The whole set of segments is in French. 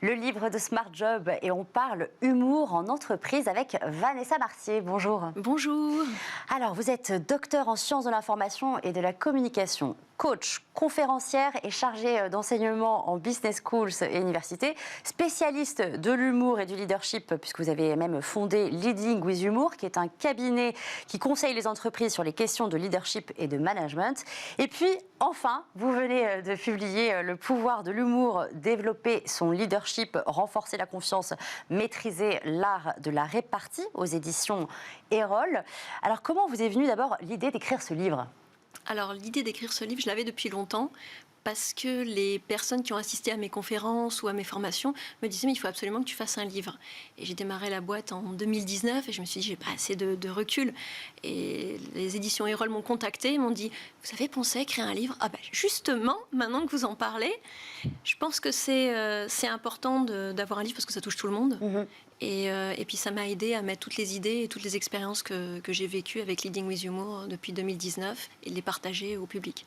le livre de Smart Job, et on parle humour en entreprise avec Vanessa Martier. Bonjour. Bonjour. Alors, vous êtes docteur en sciences de l'information et de la communication, coach, conférencière et chargée d'enseignement en business schools et universités, spécialiste de l'humour et du leadership, puisque vous avez même fondé Leading with Humour, qui est un cabinet qui conseille les entreprises sur les questions de leadership et de management. Et puis, enfin, vous venez de publier Le pouvoir de l'humour, développer son leadership, renforcer la confiance, maîtriser l'art de la répartie aux éditions Erol. Alors, comment vous est venue d'abord l'idée d'écrire ce livre ? Alors, l'idée d'écrire ce livre, je l'avais depuis longtemps, parce que les personnes qui ont assisté à mes conférences ou à mes formations me disaient « mais il faut absolument que tu fasses un livre ». Et j'ai démarré la boîte en 2019 et je me suis dit « j'ai pas assez de recul ». Et les éditions Erol m'ont contacté, m'ont dit « vous avez pensé à écrire un livre ?» Ah ben justement, maintenant que vous en parlez, je pense que c'est important d'avoir un livre parce que ça touche tout le monde. Et puis ça m'a aidé à mettre toutes les idées et toutes les expériences que j'ai vécues avec Leading with Humour depuis 2019 et de les partager au public.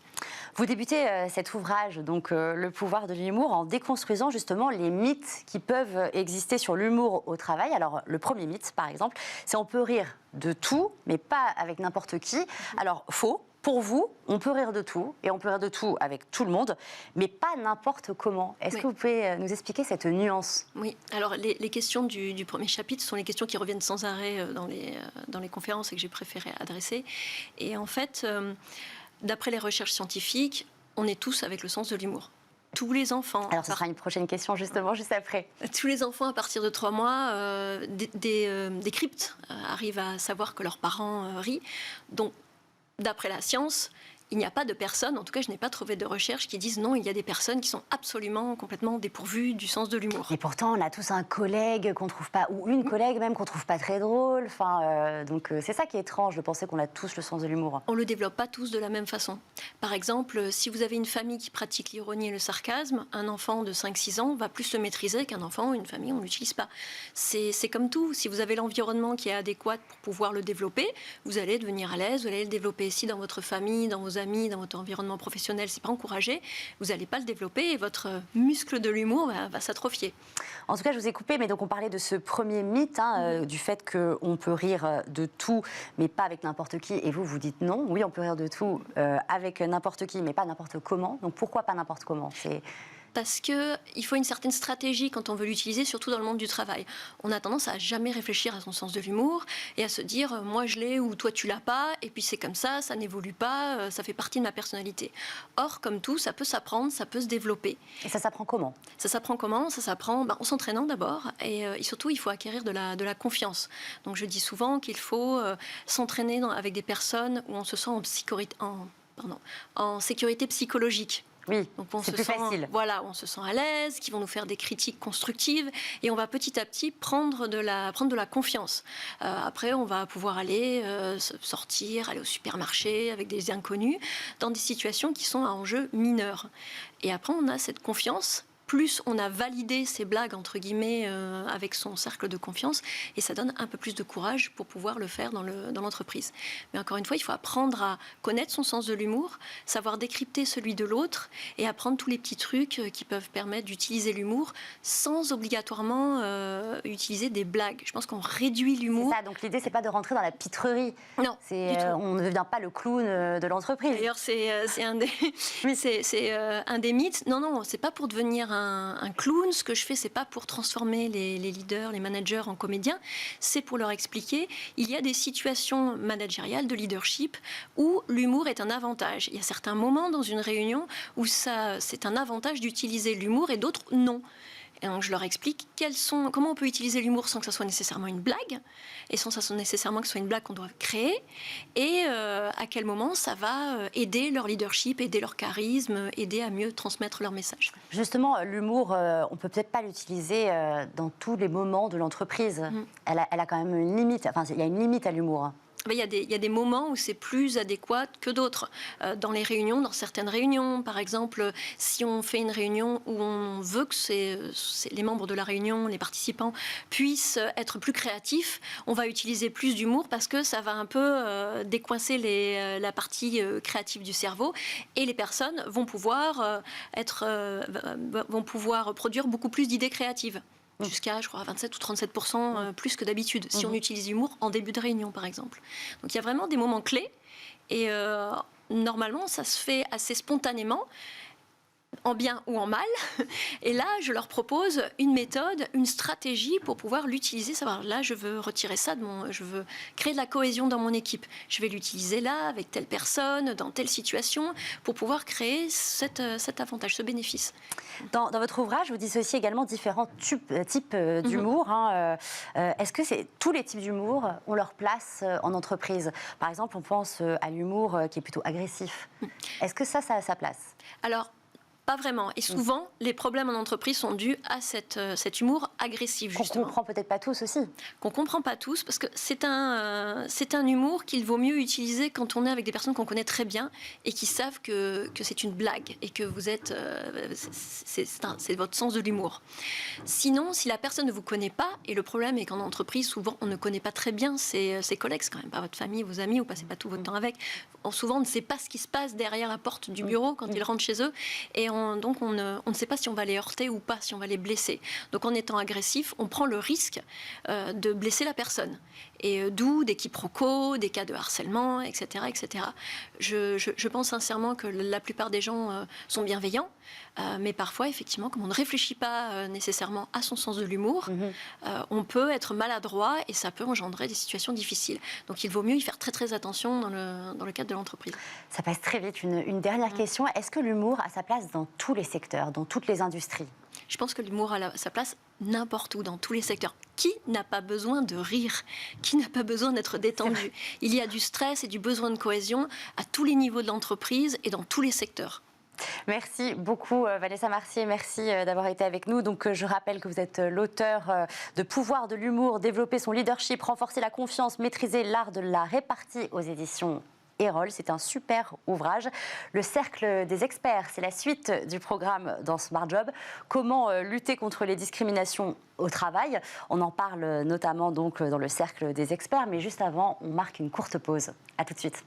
Vous débutez cet ouvrage, donc Le pouvoir de l'humour, en déconstruisant justement les mythes qui peuvent exister sur l'humour au travail. Alors, le premier mythe, par exemple, c'est on peut rire de tout, mais pas avec n'importe qui. Alors, faux. Pour vous, on peut rire de tout, et on peut rire de tout avec tout le monde, mais pas n'importe comment. Est-ce que vous pouvez nous expliquer cette nuance ? Oui, alors les questions du premier chapitre sont les questions qui reviennent sans arrêt dans les conférences et que j'ai préféré adresser. Et en fait, d'après les recherches scientifiques, on est tous avec le sens de l'humour. Tous les enfants... Alors, ce sera une prochaine question, justement, juste après. Tous les enfants, à partir de 3 mois, décryptent, arrivent à savoir que leurs parents rient. Donc, d'après la science, il n'y a pas de personnes, en tout cas je n'ai pas trouvé de recherche qui disent non, il y a des personnes qui sont absolument, complètement dépourvues du sens de l'humour. Et pourtant, on a tous un collègue qu'on trouve pas, ou une collègue même qu'on trouve pas très drôle. Donc c'est ça qui est étrange de penser qu'on a tous le sens de l'humour. On le développe pas tous de la même façon. Par exemple, si vous avez une famille qui pratique l'ironie et le sarcasme, un enfant de 5-6 ans va plus le maîtriser qu'un enfant ou une famille, on ne l'utilise pas. C'est comme tout. Si vous avez l'environnement qui est adéquat pour pouvoir le développer, vous allez devenir à l'aise, vous allez le développer. Si dans votre famille, dans vos amis, dans votre environnement professionnel, c'est pas encouragé, vous n'allez pas le développer et votre muscle de l'humour va s'atrophier. En tout cas, je vous ai coupé, mais donc on parlait de ce premier mythe, du fait qu'on peut rire de tout, mais pas avec n'importe qui. Et vous dites non. Oui, on peut rire de tout avec n'importe qui, mais pas n'importe comment. Donc pourquoi pas n'importe comment ? Parce qu'il faut une certaine stratégie quand on veut l'utiliser, surtout dans le monde du travail. On a tendance à jamais réfléchir à son sens de l'humour et à se dire « moi je l'ai » ou « toi tu l'as pas » et puis c'est comme ça n'évolue pas, ça fait partie de ma personnalité. Or, comme tout, ça peut s'apprendre, ça peut se développer. Et ça s'apprend comment ? Ça s'apprend comment ? Ça s'apprend en s'entraînant d'abord et surtout il faut acquérir de la confiance. Donc je dis souvent qu'il faut s'entraîner avec des personnes où on se sent en sécurité psychologique. Oui, c'est plus facile. Voilà, on se sent à l'aise, qui vont nous faire des critiques constructives et on va petit à petit prendre de la confiance. Après, on va pouvoir aller sortir, aller au supermarché avec des inconnus dans des situations qui sont à enjeu mineur. Et après, on a cette confiance. Plus on a validé ces blagues, entre guillemets, avec son cercle de confiance, et ça donne un peu plus de courage pour pouvoir le faire dans l'entreprise. Mais encore une fois, il faut apprendre à connaître son sens de l'humour, savoir décrypter celui de l'autre, et apprendre tous les petits trucs qui peuvent permettre d'utiliser l'humour sans obligatoirement utiliser des blagues. Je pense qu'on réduit l'humour. C'est ça, donc l'idée, c'est pas de rentrer dans la pitrerie. Non, du tout. On ne devient pas le clown de l'entreprise. D'ailleurs, c'est un des mythes. Non, c'est pas pour devenir un clown. Ce que je fais, c'est pas pour transformer les leaders, les managers en comédiens. C'est pour leur expliquer il y a des situations managériales de leadership où l'humour est un avantage. Il y a certains moments dans une réunion où c'est un avantage d'utiliser l'humour et d'autres non. Et donc, je leur explique comment on peut utiliser l'humour sans que ça soit nécessairement une blague, et sans que ça soit nécessairement que ce soit une blague qu'on doit créer, et à quel moment ça va aider leur leadership, aider leur charisme, aider à mieux transmettre leur message. Justement, l'humour, on peut peut-être pas l'utiliser dans tous les moments de l'entreprise. Elle a quand même une limite. Enfin, il y a une limite à l'humour. il y a des moments où c'est plus adéquat que d'autres. Dans les réunions, dans certaines réunions, par exemple, si on fait une réunion où on veut que les membres de la réunion, les participants, puissent être plus créatifs, on va utiliser plus d'humour parce que ça va un peu décoincer la partie créative du cerveau et les personnes vont pouvoir produire beaucoup plus d'idées créatives. Jusqu'à, je crois, 27 ou 37% plus que d'habitude, si on utilise l'humour en début de réunion, par exemple. Donc il y a vraiment des moments clés, et normalement, ça se fait assez spontanément, en bien ou en mal. Et là, je leur propose une méthode, une stratégie pour pouvoir l'utiliser. Savoir, là, je veux retirer ça je veux créer de la cohésion dans mon équipe. Je vais l'utiliser là, avec telle personne, dans telle situation, pour pouvoir créer cet avantage, ce bénéfice. Dans votre ouvrage, vous dissociez également différents types d'humour. Est-ce que tous les types d'humour ont leur place en entreprise? Par exemple, on pense à l'humour qui est plutôt agressif. Est-ce que ça a sa place? Alors, pas vraiment. Et souvent, les problèmes en entreprise sont dus à cet humour agressif, justement. Qu'on comprend peut-être pas tous aussi. Qu'on comprend pas tous, parce que c'est un humour qu'il vaut mieux utiliser quand on est avec des personnes qu'on connaît très bien et qui savent que c'est une blague et que vous êtes... c'est votre sens de l'humour. Sinon, si la personne ne vous connaît pas, et le problème est qu'en entreprise, souvent, on ne connaît pas très bien ses collègues, c'est quand même pas votre famille, vos amis, vous passez pas tout votre temps avec. Souvent, on ne sait pas ce qui se passe derrière la porte du bureau quand ils rentrent chez eux. Et donc, on ne sait pas si on va les heurter ou pas, si on va les blesser. Donc, en étant agressif, on prend le risque de blesser la personne. Et d'où des quiproquos, des cas de harcèlement, etc. etc. Je pense sincèrement que la plupart des gens sont bienveillants, mais parfois, effectivement, comme on ne réfléchit pas nécessairement à son sens de l'humour, on peut être maladroit et ça peut engendrer des situations difficiles. Donc, il vaut mieux y faire très très attention dans le cadre de l'entreprise. Ça passe très vite. Une dernière question. Est-ce que l'humour a sa place dans tous les secteurs, dans toutes les industries? Je pense que l'humour a sa place n'importe où, dans tous les secteurs. Qui n'a pas besoin de rire? Qui n'a pas besoin d'être détendu? Il y a du stress et du besoin de cohésion à tous les niveaux de l'entreprise et dans tous les secteurs. Merci beaucoup Vanessa Marcier, merci d'avoir été avec nous. Donc je rappelle que vous êtes l'auteur de Pouvoir de l'humour, développer son leadership, renforcer la confiance, maîtriser l'art de la répartie aux éditions Erol. C'est un super ouvrage. Le cercle des experts, c'est la suite du programme dans Smart Job. Comment lutter contre les discriminations au travail? On en parle notamment donc dans le cercle des experts, mais juste avant, on marque une courte pause. À tout de suite.